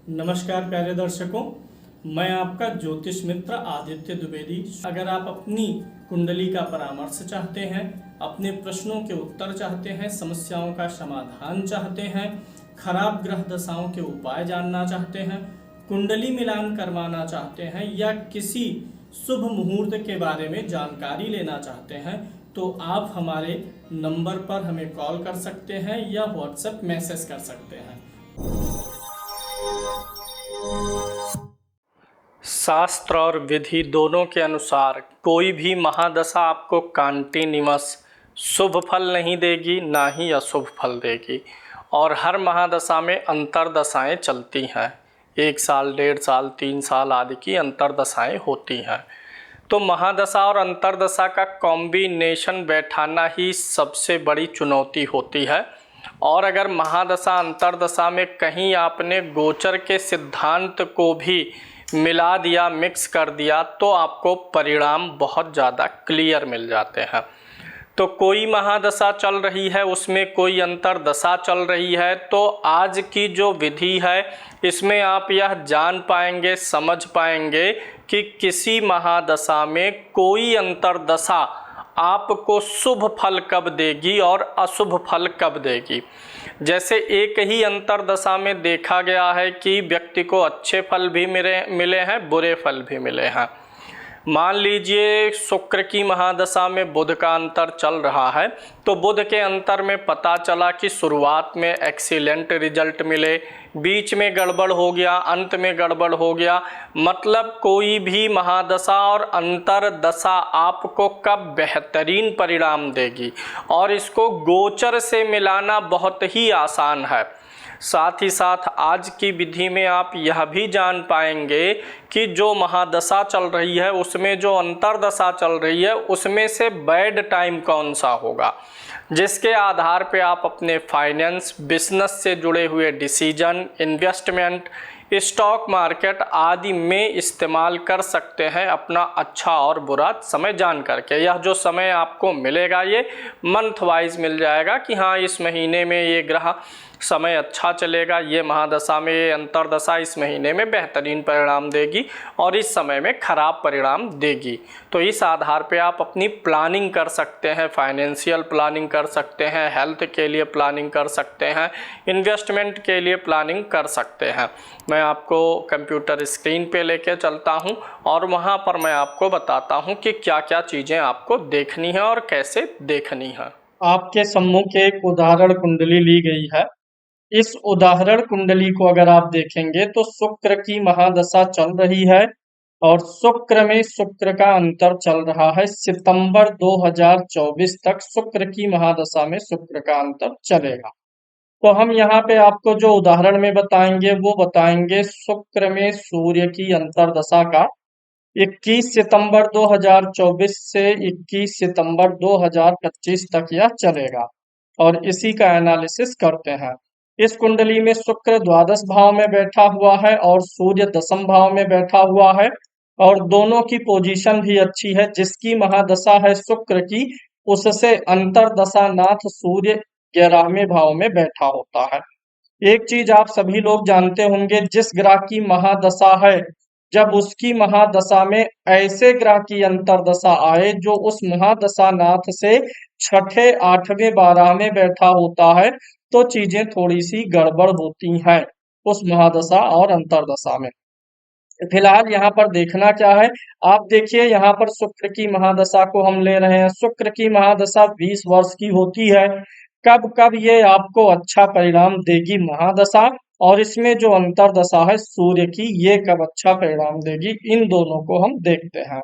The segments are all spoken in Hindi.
नमस्कार प्यारे दर्शकों, मैं आपका ज्योतिष मित्र आदित्य द्विवेदी। अगर आप अपनी कुंडली का परामर्श चाहते हैं, अपने प्रश्नों के उत्तर चाहते हैं, समस्याओं का समाधान चाहते हैं, खराब ग्रह दशाओं के उपाय जानना चाहते हैं, कुंडली मिलान करवाना चाहते हैं या किसी शुभ मुहूर्त के बारे में जानकारी लेना चाहते हैं, तो आप हमारे नंबर पर हमें कॉल कर सकते हैं या व्हाट्सएप मैसेज कर सकते हैं। शास्त्र और विधि दोनों के अनुसार कोई भी महादशा आपको कंटिन्यूअस शुभ फल नहीं देगी, ना ही अशुभ फल देगी। और हर महादशा में अंतरदशाएं चलती हैं। 1 साल, 1.5 साल, 3 साल आदि की अंतरदशाएं होती हैं। तो महादशा और अंतरदशा का कॉम्बिनेशन बैठाना ही सबसे बड़ी चुनौती होती है। और अगर महादशा अंतरदशा में कहीं आपने गोचर के सिद्धांत को भी मिला दिया, मिक्स कर दिया, तो आपको परिणाम बहुत ज़्यादा क्लियर मिल जाते हैं। तो कोई महादशा चल रही है, उसमें कोई अंतरदशा चल रही है, तो आज की जो विधि है इसमें आप यह जान पाएंगे, समझ पाएंगे कि किसी महादशा में कोई अंतरदशा आपको शुभ फल कब देगी और अशुभ फल कब देगी। जैसे एक ही अंतरदशा में देखा गया है कि व्यक्ति को अच्छे फल भी मिले हैं, बुरे फल भी मिले हैं। मान लीजिए शुक्र की महादशा में बुध का अंतर चल रहा है, तो बुध के अंतर में पता चला कि शुरुआत में एक्सीलेंट रिजल्ट मिले, बीच में गड़बड़ हो गया, अंत में गड़बड़ हो गया। मतलब कोई भी महादशा और अंतरदशा आपको कब बेहतरीन परिणाम देगी, और इसको गोचर से मिलाना बहुत ही आसान है। साथ ही साथ आज की विधि में आप यह भी जान पाएंगे कि जो महादशा चल रही है उसमें जो अंतरदशा चल रही है उसमें से बैड टाइम कौन सा होगा, जिसके आधार पे आप अपने फाइनेंस, बिजनेस से जुड़े हुए डिसीजन, इन्वेस्टमेंट, स्टॉक मार्केट आदि में इस्तेमाल कर सकते हैं अपना अच्छा और बुरा समय जान करके। यह जो समय आपको मिलेगा ये मंथ वाइज मिल जाएगा कि हाँ इस महीने में ये ग्रह समय अच्छा चलेगा, ये महादशा में, ये अंतरदशा इस महीने में बेहतरीन परिणाम देगी और इस समय में खराब परिणाम देगी। तो इस आधार पे आप अपनी प्लानिंग कर सकते हैं, फाइनेंशियल प्लानिंग कर सकते हैं, हेल्थ के लिए प्लानिंग कर सकते हैं, इन्वेस्टमेंट के लिए प्लानिंग कर सकते हैं। मैं आपको कंप्यूटर स्क्रीन पे लेके चलता हूं और वहां पर मैं आपको बताता हूं कि क्या क्या चीज़ें आपको देखनी है और कैसे देखनी है। आपके सम्मुख एक उदाहरण कुंडली ली गई है। इस उदाहरण कुंडली को अगर आप देखेंगे तो शुक्र की महादशा चल रही है और शुक्र में शुक्र का अंतर चल रहा है। सितंबर 2024 तक शुक्र की महादशा में शुक्र का अंतर चलेगा। तो हम यहाँ पे आपको जो उदाहरण में बताएंगे वो बताएंगे शुक्र में सूर्य की अंतरदशा का 21 सितंबर 2024 से 21 सितंबर 2025 तक यह चलेगा और इसी का एनालिसिस करते हैं। इस कुंडली में शुक्र द्वादश भाव में बैठा हुआ है और सूर्य दशम भाव में बैठा हुआ है और दोनों की पोजीशन भी अच्छी है। जिसकी महादशा है शुक्र की, उससे अंतरदशा नाथ सूर्य 11वें भाव में बैठा होता है। एक चीज आप सभी लोग जानते होंगे, जिस ग्रह की महादशा है, जब उसकी महादशा में ऐसे ग्रह की अंतरदशा आए जो उस महादशा नाथ से 6ठे, 8वें, 12वें बैठा होता है, तो चीजें थोड़ी सी गड़बड़ होती हैं उस महादशा और अंतरदशा में। फिलहाल यहाँ पर देखना क्या है, आप देखिए यहाँ पर शुक्र की महादशा को हम ले रहे हैं। शुक्र की महादशा 20 वर्ष की होती है। कब कब ये आपको अच्छा परिणाम देगी महादशा, और इसमें जो अंतरदशा है सूर्य की, ये कब अच्छा परिणाम देगी, इन दोनों को हम देखते हैं।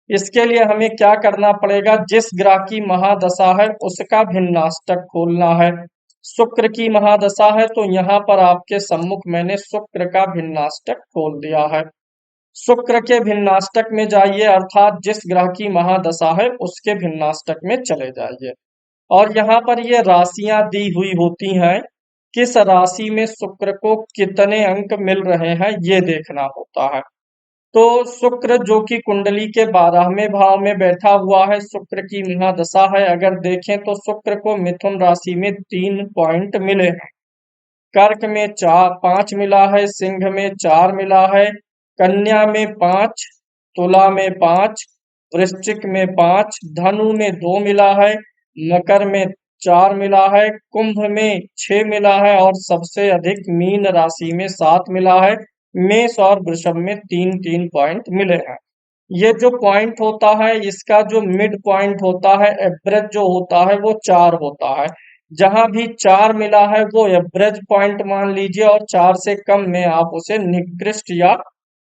इसके लिए हमें क्या करना पड़ेगा, जिस ग्रह की महादशा है उसका भिन्नाष्टक खोलना है। शुक्र की महादशा है तो यहाँ पर आपके सम्मुख मैंने शुक्र का भिन्नाष्टक खोल दिया है। शुक्र के भिन्नाष्टक में जाइए, अर्थात जिस ग्रह की महादशा है उसके भिन्नाष्टक में चले जाइए और यहाँ पर ये राशियां दी हुई होती हैं। किस राशि में शुक्र को कितने अंक मिल रहे हैं ये देखना होता है। तो शुक्र जो कि कुंडली के 12वें भाव में बैठा हुआ है, शुक्र की महादशा है। अगर देखें तो शुक्र को मिथुन राशि में 3 पॉइंट मिले हैं। कर्क में 5 मिला है, सिंह में 4 मिला है, कन्या में 5, तुला में 5, वृश्चिक में 5, धनु में 2 मिला है, मकर में 4 मिला है, कुंभ में 6 मिला है और सबसे अधिक मीन राशि में 7 मिला है। मेष और वृषभ में 3-3 पॉइंट मिले हैं। ये जो पॉइंट होता है इसका जो मिड पॉइंट होता है, एवरेज जो होता है वो 4 होता है। जहां भी 4 मिला है वो एवरेज पॉइंट मान लीजिए और 4 से कम में आप उसे निकृष्ट या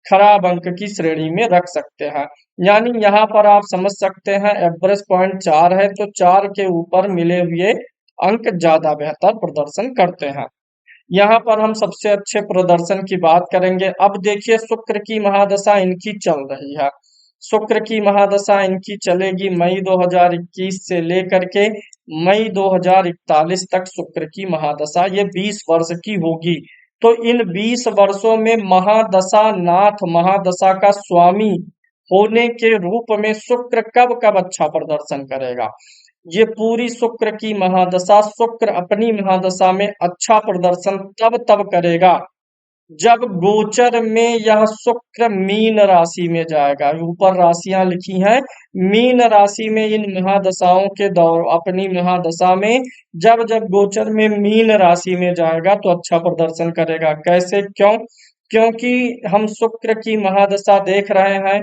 खराब अंक की श्रेणी में रख सकते हैं। यानी यहाँ पर आप समझ सकते हैं एवरेज पॉइंट 4 है तो 4 के ऊपर मिले हुए अंक ज्यादा बेहतर प्रदर्शन करते हैं। यहाँ पर हम सबसे अच्छे प्रदर्शन की बात करेंगे। अब देखिए शुक्र की महादशा इनकी चल रही है। शुक्र की महादशा इनकी चलेगी मई 2021 से लेकर के मई 2041 तक शुक्र की महादशा, ये 20 वर्ष की होगी। तो इन 20 वर्षों में महादशा नाथ, महादशा का स्वामी होने के रूप में शुक्र कब कब अच्छा प्रदर्शन करेगा? ये पूरी शुक्र की महादशा, शुक्र अपनी महादशा में अच्छा प्रदर्शन तब तब करेगा जब गोचर में यह शुक्र मीन राशि में जाएगा। ऊपर राशियां लिखी हैं, मीन राशि में इन महादशाओं के दौर अपनी महादशा में जब जब गोचर में मीन राशि में जाएगा तो अच्छा प्रदर्शन करेगा। कैसे, क्यों? क्योंकि हम शुक्र की महादशा देख रहे हैं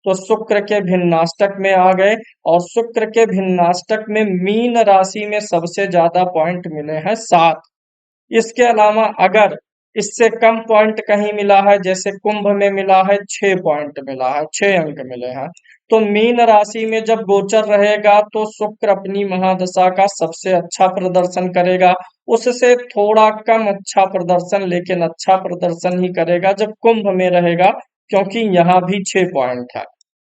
तो शुक्र के भिन्नाष्टक में आ गए और शुक्र के भिन्नाष्टक में मीन राशि में सबसे ज्यादा पॉइंट मिले हैं 7। इसके अलावा अगर इससे कम पॉइंट कहीं मिला है, जैसे कुंभ में मिला है 6 पॉइंट मिला है, 6 अंक मिले हैं, तो मीन राशि में जब गोचर रहेगा तो शुक्र अपनी महादशा का सबसे अच्छा प्रदर्शन करेगा। उससे थोड़ा कम अच्छा प्रदर्शन, लेकिन अच्छा प्रदर्शन ही करेगा जब कुंभ में रहेगा, क्योंकि यहाँ भी 6 पॉइंट है।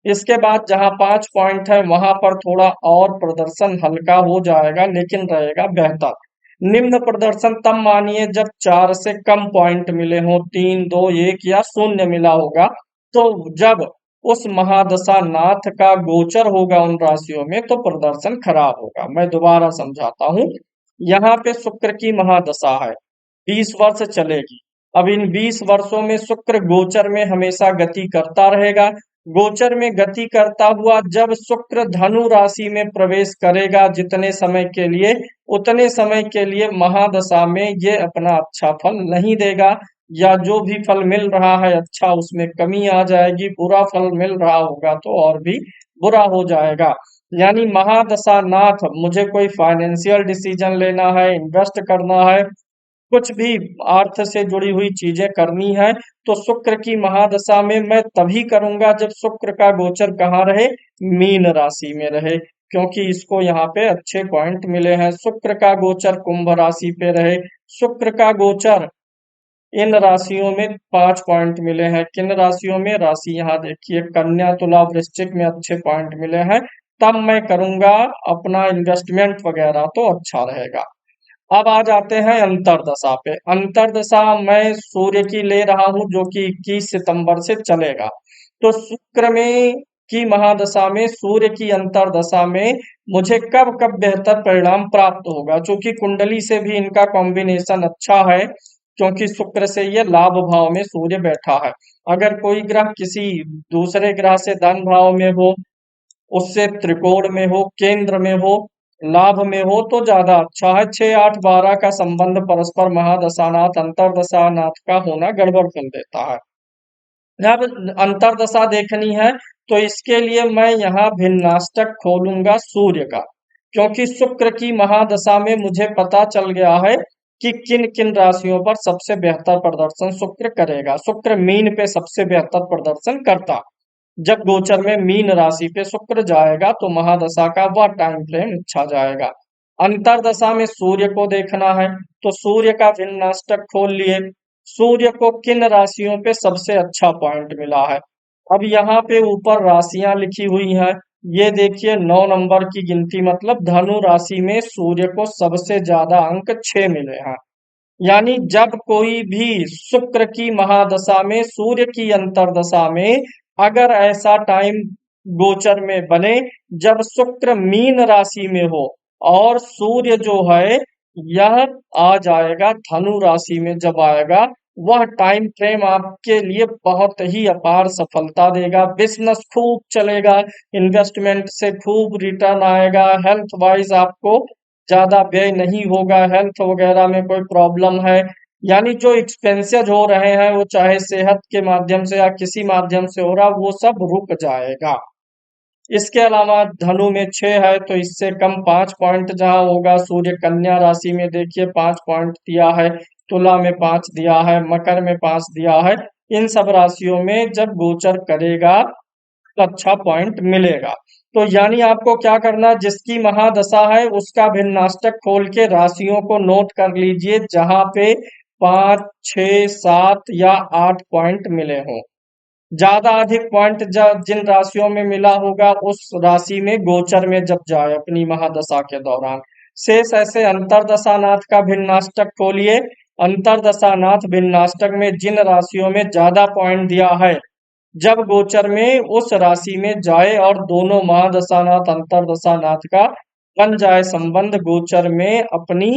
इसके बाद जहाँ 5 पॉइंट है वहां पर थोड़ा और प्रदर्शन हल्का हो जाएगा, लेकिन रहेगा बेहतर। निम्न प्रदर्शन तब मानिए जब 4 से कम पॉइंट मिले हों, 3, 2, 1 या 0 मिला होगा। तो जब उस महादशा नाथ का गोचर होगा उन राशियों में तो प्रदर्शन खराब होगा। मैं दोबारा समझाता हूँ। यहाँ पे शुक्र की महादशा है, 20 वर्ष चलेगी। अब इन 20 वर्षों में शुक्र गोचर में हमेशा गति करता रहेगा। गोचर में गति करता हुआ जब शुक्र धनु राशि में प्रवेश करेगा जितने समय के लिए, उतने समय के लिए महादशा में ये अपना अच्छा फल नहीं देगा, या जो भी फल मिल रहा है अच्छा उसमें कमी आ जाएगी, बुरा फल मिल रहा होगा तो और भी बुरा हो जाएगा। यानी महादशा नाथ, मुझे कोई फाइनेंशियल डिसीजन लेना है, इन्वेस्ट करना है, कुछ भी अर्थ से जुड़ी हुई चीजें करनी है तो शुक्र की महादशा में मैं तभी करूंगा जब शुक्र का गोचर कहाँ रहे, मीन राशि में रहे, क्योंकि इसको यहाँ पे अच्छे पॉइंट मिले हैं। शुक्र का गोचर कुंभ राशि पे रहे, शुक्र का गोचर इन राशियों में 5 पॉइंट मिले हैं। किन राशियों में? राशि यहाँ देखिए, कन्या, तुला, वृश्चिक में अच्छे पॉइंट मिले हैं, तब मैं करूंगा अपना इन्वेस्टमेंट वगैरह तो अच्छा रहेगा। अब आ जाते हैं अंतरदशा पे। अंतरदशा मैं सूर्य की ले रहा हूं जो कि 21 सितंबर से चलेगा। तो शुक्र में की महादशा में, सूर्य की अंतरदशा में मुझे कब कब बेहतर परिणाम प्राप्त होगा? चूंकि कुंडली से भी इनका कॉम्बिनेशन अच्छा है, क्योंकि शुक्र से ये लाभ भाव में सूर्य बैठा है। अगर कोई ग्रह किसी दूसरे ग्रह से धन भाव में हो, उससे त्रिकोण में हो, केंद्र में हो, लाभ में हो तो ज्यादा अच्छा है। 6, 8, 12 का संबंध परस्पर महादशानाथ अंतरदशानाथ का होना गड़बड़ कर देता है। जब अंतरदशा देखनी है तो इसके लिए मैं यहाँ भिन्नाष्टक खोलूंगा सूर्य का, क्योंकि शुक्र की महादशा में मुझे पता चल गया है कि किन किन राशियों पर सबसे बेहतर प्रदर्शन शुक्र करेगा। शुक्र मीन पे सबसे बेहतर प्रदर्शन करता, जब गोचर में मीन राशि पे शुक्र जाएगा तो महादशा का वह टाइम फ्रेम अच्छा जाएगा। अंतरदशा में सूर्य को देखना है तो सूर्य का भिन्नाष्टक खोल लिए, सूर्य को किन राशियों पे सबसे अच्छा पॉइंट मिला है। अब यहाँ पे ऊपर राशियां लिखी हुई हैं, ये देखिए 9 नंबर की गिनती, मतलब धनु राशि में सूर्य को सबसे ज्यादा अंक 6 मिले हैं। यानी जब कोई भी शुक्र की महादशा में, सूर्य की अंतरदशा में अगर ऐसा टाइम गोचर में बने जब शुक्र मीन राशि में हो और सूर्य जो है यह आ जाएगा धनु राशि में। जब आएगा वह टाइम फ्रेम आपके लिए बहुत ही अपार सफलता देगा। बिजनेस खूब चलेगा, इन्वेस्टमेंट से खूब रिटर्न आएगा। हेल्थ वाइज आपको ज्यादा व्यय नहीं होगा, हेल्थ वगैरह में कोई प्रॉब्लम है यानी जो एक्सपेंसेस हो रहे हैं वो चाहे सेहत के माध्यम से या किसी माध्यम से हो रहा, वो सब रुक जाएगा। इसके अलावा धनु में 6 है तो इससे कम 5 पॉइंट जहां होगा। सूर्य कन्या राशि में देखिए 5 पॉइंट दिया है, तुला में 5 दिया है, मकर में 5 दिया है। इन सब राशियों में जब गोचर करेगा तो अच्छा पॉइंट मिलेगा। तो यानी आपको क्या करना है, जिसकी महादशा है उसका भिन्नाष्टक खोल के राशियों को नोट कर लीजिए जहां पे 5, 6, 7 या 8 पॉइंट मिले हों। ज्यादा अधिक पॉइंट जिन राशियों में मिला होगा उस राशि में गोचर में जब जाए अपनी महादशा के दौरान। शेष ऐसे अंतरदशानाथ का भिन्नाष्टक खोलिए। अंतरदशानाथ भिन्नाष्टक में जिन राशियों में ज्यादा पॉइंट दिया है जब गोचर में उस राशि में जाए और दोनों महादशानाथ अंतरदशानाथ का बन जाए संबंध गोचर में, अपनी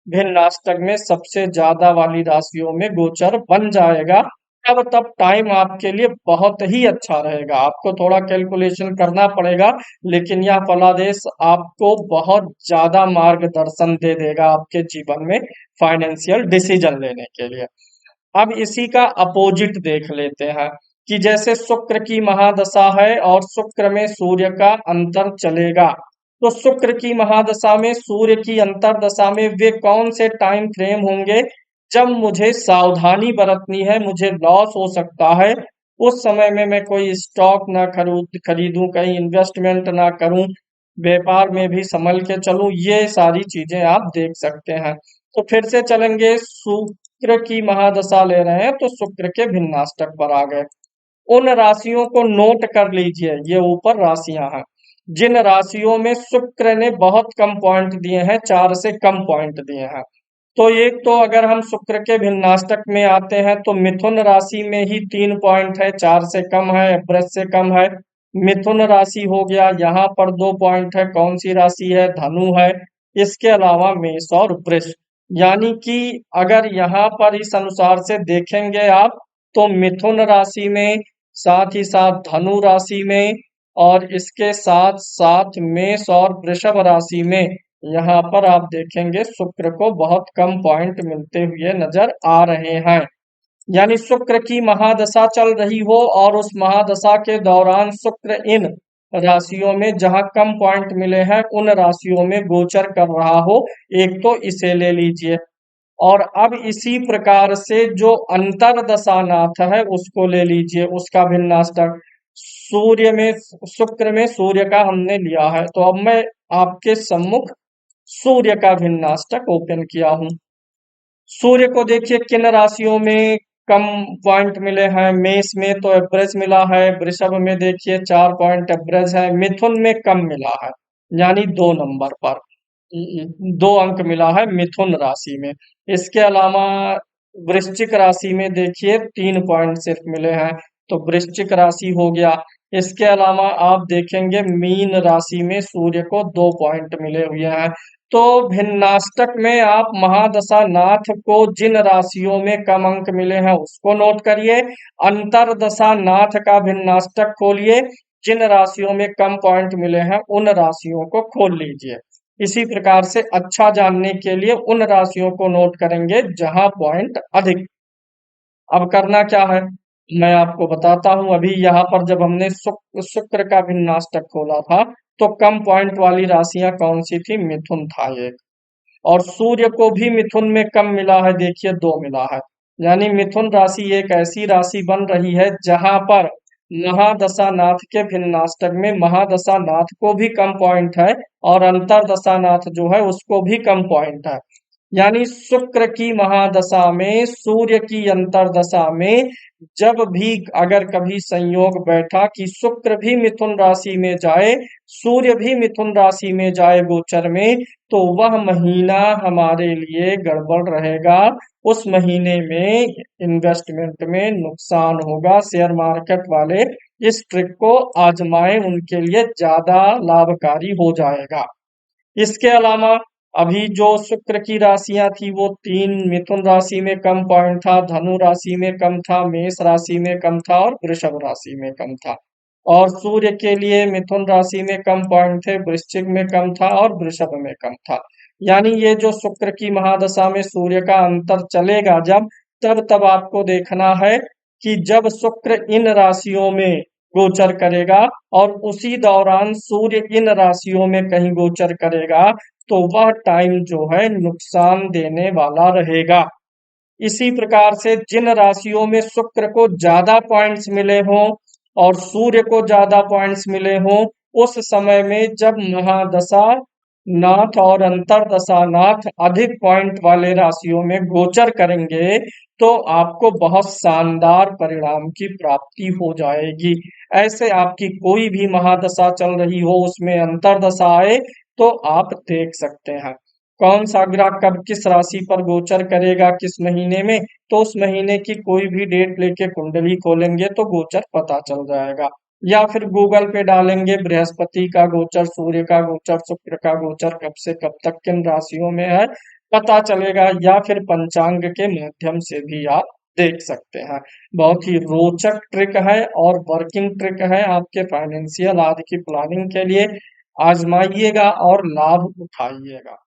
भिन्नाष्टक में सबसे ज्यादा वाली राशियों में गोचर बन जाएगा, तब टाइम आपके लिए बहुत ही अच्छा रहेगा। आपको थोड़ा कैलकुलेशन करना पड़ेगा लेकिन यह फलादेश आपको बहुत ज्यादा मार्गदर्शन दे देगा आपके जीवन में फाइनेंशियल डिसीजन लेने के लिए। अब इसी का अपोजिट देख लेते हैं कि जैसे शुक्र की महादशा है और शुक्र में सूर्य का अंतर चलेगा, तो शुक्र की महादशा में सूर्य की अंतरदशा में वे कौन से टाइम फ्रेम होंगे जब मुझे सावधानी बरतनी है, मुझे लॉस हो सकता है, उस समय में मैं कोई स्टॉक ना खरीदूं, कहीं इन्वेस्टमेंट ना करूं, व्यापार में भी संभल के चलूं, ये सारी चीजें आप देख सकते हैं। तो फिर से चलेंगे, शुक्र की महादशा ले रहे हैं तो शुक्र के भिन्नाष्टक पर आ गए। उन राशियों को नोट कर लीजिए, ये ऊपर राशियां हैं जिन राशियों में शुक्र ने बहुत कम पॉइंट दिए हैं, 4 से कम पॉइंट दिए हैं। तो एक तो अगर हम शुक्र के भिन्नाष्टक में आते हैं तो मिथुन राशि में ही 3 पॉइंट है, 4 से कम है, वृष से कम है। मिथुन राशि हो गया, यहाँ पर 2 पॉइंट है, कौन सी राशि है, धनु है। इसके अलावा मेष और वृष, यानी कि अगर यहाँ पर इस अनुसार से देखेंगे आप तो मिथुन राशि में, साथ ही साथ धनु राशि में और इसके साथ साथ मेष और वृषभ राशि में यहाँ पर आप देखेंगे शुक्र को बहुत कम पॉइंट मिलते हुए नजर आ रहे हैं। यानी शुक्र की महादशा चल रही हो और उस महादशा के दौरान शुक्र इन राशियों में जहां कम पॉइंट मिले हैं उन राशियों में गोचर कर रहा हो, एक तो इसे ले लीजिए। और अब इसी प्रकार से जो अंतर दशानाथ है उसको ले लीजिए, उसका भिन्नाष्टक सूर्य में, शुक्र में सूर्य का हमने लिया है। तो अब मैं आपके सम्मुख सूर्य का भिन्नाष्टक ओपन किया हूं। सूर्य को देखिए किन राशियों में कम पॉइंट मिले हैं। मेष में तो एवरेज मिला है, वृषभ में देखिए 4 पॉइंट एवरेज है, मिथुन में कम मिला है यानी 2 नंबर पर 2 अंक मिला है मिथुन राशि में। इसके अलावा वृश्चिक राशि में देखिए 3 पॉइंट सिर्फ मिले हैं, तो वृश्चिक राशि हो गया। इसके अलावा आप देखेंगे मीन राशि में सूर्य को 2 पॉइंट मिले हुए हैं। तो भिन्नाष्टक में आप महादशा नाथ को जिन राशियों में कम अंक मिले हैं उसको नोट करिए, अंतरदशा नाथ का भिन्नाष्टक खोलिए, जिन राशियों में कम पॉइंट मिले हैं उन राशियों को खोल लीजिए। इसी प्रकार से अच्छा जानने के लिए उन राशियों को नोट करेंगे जहां पॉइंट अधिक। अब करना क्या है मैं आपको बताता हूं। अभी यहाँ पर जब हमने शुक्र का भिन्नाष्टक खोला था तो कम पॉइंट वाली राशियां कौन सी थी, मिथुन था एक, और सूर्य को भी मिथुन में कम मिला है, देखिए 2 मिला है। यानी मिथुन राशि एक ऐसी राशि बन रही है जहां पर महादशा नाथ के भिन्नाष्टक में महादशा नाथ को भी कम पॉइंट है और अंतरदशा नाथ जो है उसको भी कम पॉइंट है। यानी शुक्र की महादशा में सूर्य की अंतरदशा में जब भी अगर कभी संयोग बैठा कि शुक्र भी मिथुन राशि में जाए, सूर्य भी मिथुन राशि में जाए गोचर में, तो वह महीना हमारे लिए गड़बड़ रहेगा। उस महीने में इन्वेस्टमेंट में नुकसान होगा। शेयर मार्केट वाले इस ट्रिक को आजमाएं, उनके लिए ज्यादा लाभकारी हो जाएगा। इसके अलावा अभी जो शुक्र की राशियां थी वो 3 मिथुन राशि में कम पॉइंट था, धनु राशि में कम था, मेष राशि में कम था और वृषभ राशि में कम था। और सूर्य के लिए मिथुन राशि में कम पॉइंट थे, वृश्चिक में कम था और वृषभ में कम था। यानी ये जो शुक्र की महादशा में सूर्य का अंतर चलेगा जब, तब आपको देखना है कि जब शुक्र इन राशियों में गोचर करेगा और उसी दौरान सूर्य इन राशियों में कहीं गोचर करेगा, तो वह टाइम जो है नुकसान देने वाला रहेगा। इसी प्रकार से जिन राशियों में शुक्र को ज्यादा पॉइंट्स मिले हों और सूर्य को ज्यादा पॉइंट्स मिले हों, उस समय में जब महादशा नाथ और अंतरदशा नाथ अधिक पॉइंट वाले राशियों में गोचर करेंगे, तो आपको बहुत शानदार परिणाम की प्राप्ति हो जाएगी। ऐसे आपकी कोई भी महादशा चल रही हो, उसमें अंतरदशा आए, तो आप देख सकते हैं कौन सा ग्रह कब किस राशि पर गोचर करेगा किस महीने में। तो उस महीने की कोई भी डेट लेके कुंडली खोलेंगे तो गोचर पता चल जाएगा, या फिर गूगल पे डालेंगे बृहस्पति का गोचर, सूर्य का गोचर, शुक्र का गोचर कब से कब तक किन राशियों में है पता चलेगा, या फिर पंचांग के माध्यम से भी आप देख सकते हैं। बहुत ही रोचक ट्रिक है और वर्किंग ट्रिक है आपके फाइनेंशियल आदि की प्लानिंग के लिए। आजमाइएगा और लाभ उठाइएगा।